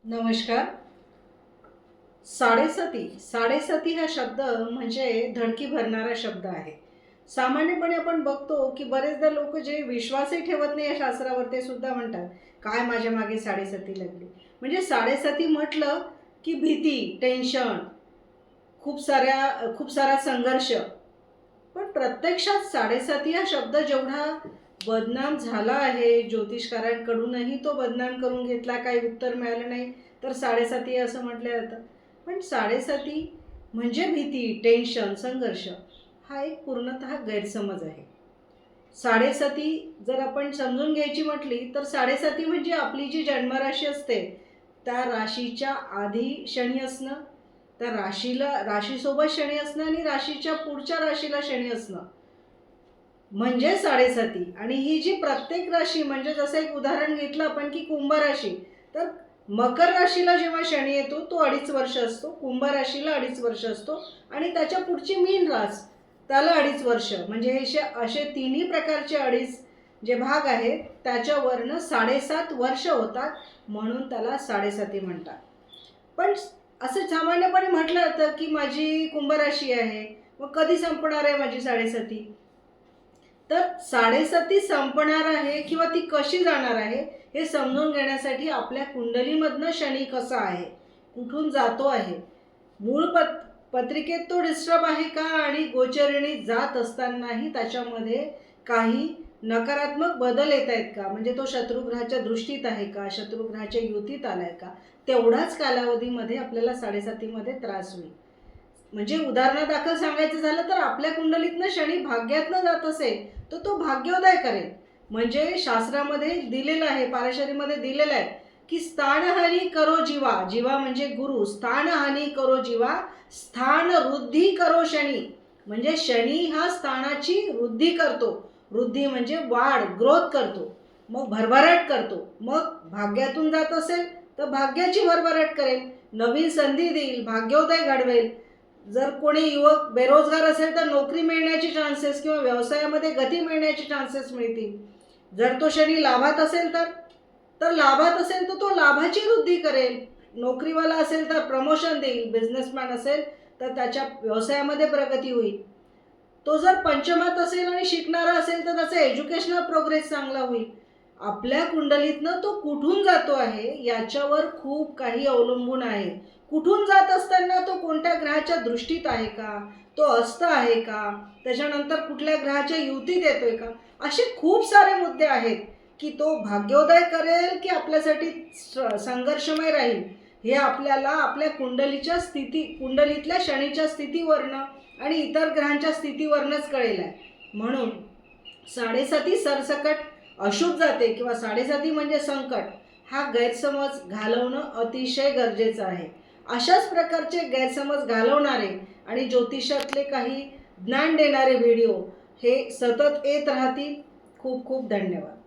नमस्कार. साडेसाती साडेसाती हा शब्द म्हणजे धडकी भरणारा शब्द आहे. सामान्यपणे आपण बघतो की बरेचदा लोक जे विश्वासही ठेवत नाही या शास्त्रावर ते सुद्धा म्हणतात, काय माझ्या मागे साडेसाती लागली. म्हणजे साडेसाती म्हटलं की भीती, टेन्शन, खूप सारा संघर्ष. पण प्रत्यक्षात साडेसाती हा शब्द जेवढा बदनाम झाला आहे, ज्योतिषकारांकडूनही तो बदनाम करून घेतला, काही उत्तर मिळालं नाही, तर साडेसाती असं म्हटलं जातं. पण साडेसाती म्हणजे भीती, टेन्शन, संघर्ष हा एक पूर्णतः गैरसमज आहे. साडेसाती जर आपण समजून घ्यायची म्हटली तर साडेसाती म्हणजे आपली जी जन्मराशी असते त्या राशीच्या आधी शनी असणं, त्या राशीसोबत शनी असणं आणि राशीच्या पुढच्या राशीला शनी असणं म्हणजे साडेसाती. आणि ही जी प्रत्येक राशी म्हणजे जसं एक उदाहरण घेतलं आपण की कुंभ राशी, तर मकर राशीला जेव्हा शनी येतो तो 2.5 वर्ष असतो, कुंभ राशीला 2.5 वर्ष असतो आणि त्याच्या पुढची मीन रास त्याला 2.5 वर्ष. म्हणजे हे असे तिन्ही प्रकारचे 2.5 जे भाग आहेत त्याच्यावरनं 7.5 वर्ष होतात, म्हणून त्याला साडेसाती म्हणतात. पण असं सामान्यपणे म्हटलं जातं की माझी कुंभ राशी आहे, मग कधी संपणार आहे माझी साडेसाती. तर साडेसाती संपणार आहे किंवा ती कशी जाणार आहे हे समजून घेण्यासाठी आपल्या कुंडलीमधनं शनी कसा आहे, कुठून जातो आहे, मूळ पत्रिकेत तो डिस्टर्ब आहे का आणि गोचरिणी जात असतानाही त्याच्यामध्ये काही नकारात्मक बदल येत आहेत का, म्हणजे तो शत्रुग्रहाच्या दृष्टीत आहे का, शत्रुग्रहाच्या युतीत आलाय का, तेवढाच कालावधीमध्ये आपल्याला साडेसातीमध्ये त्रास होईल. म्हणजे उदाहरणादाखल सांगायचं झालं तर आपल्या कुंडलीतनं शनी भाग्यातनं जात असेल तर तो भाग्योदय करेल. म्हणजे शास्त्रामध्ये दिलेलं आहे, पाराशरीमध्ये दिलेलं आहे की स्थानहानी करो जीवा, जीवा म्हणजे गुरु, स्थानहानी करो जीवा, स्थान वृद्धी करो शनी. म्हणजे शनी हा स्थानाची वृद्धी करतो, वृद्धी म्हणजे वाढ, ग्रोथ करतो, मग भरभराट करतो. मग भाग्यातून जात असेल तर भाग्याची भरभराट करेल, नवीन संधी देईल, भाग्योदय घडवेल. जर कोणी युवक बेरोजगार असेल तर नोकरी मिळण्याचे चान्सेस किंवा व्यवसायामध्ये गती मिळण्याचे चान्सेस मिळतील. जर तो शनी लाभात असेल तर लाभात असेल तर तो लाभाची वृद्धी करेल. नोकरीवाला असेल तर प्रमोशन देईल, बिझनेसमॅन असेल तर त्याच्या व्यवसायामध्ये प्रगती होईल. तो जर पंचमात असेल आणि शिकणारा असेल तर त्याचा एज्युकेशनल प्रोग्रेस चांगला होईल. आपल्या कुंडलीतनं तो कुठून जातो आहे याच्यावर खूप काही अवलंबून आहे. कुठून जात असताना तो कोणत्या ग्रहाच्या दृष्टीत आहे का, तो अस्त आहे का, त्याच्यानंतर कुठल्या ग्रहाच्या युतीत येतोय का, असे खूप सारे मुद्दे आहेत की तो भाग्योदय करेल की आपल्यासाठी संघर्षमय राहील, हे आपल्याला आपल्या कुंडलीतल्या शनीच्या स्थितीवरनं आणि इतर ग्रहांच्या स्थितीवरनंच कळेल आहे. म्हणून साडेसाती सरसकट अशुभ जाते किंवा साडेसाती म्हणजे संकट, हा गैरसमज घालवणं अतिशय गरजेचं आहे. अशाच प्रकारचे गैरसमज घालवणारे आणि ज्योतिषातले काही ज्ञान देणारे व्हिडिओ हे सतत येत राहतील. खूप खूप धन्यवाद.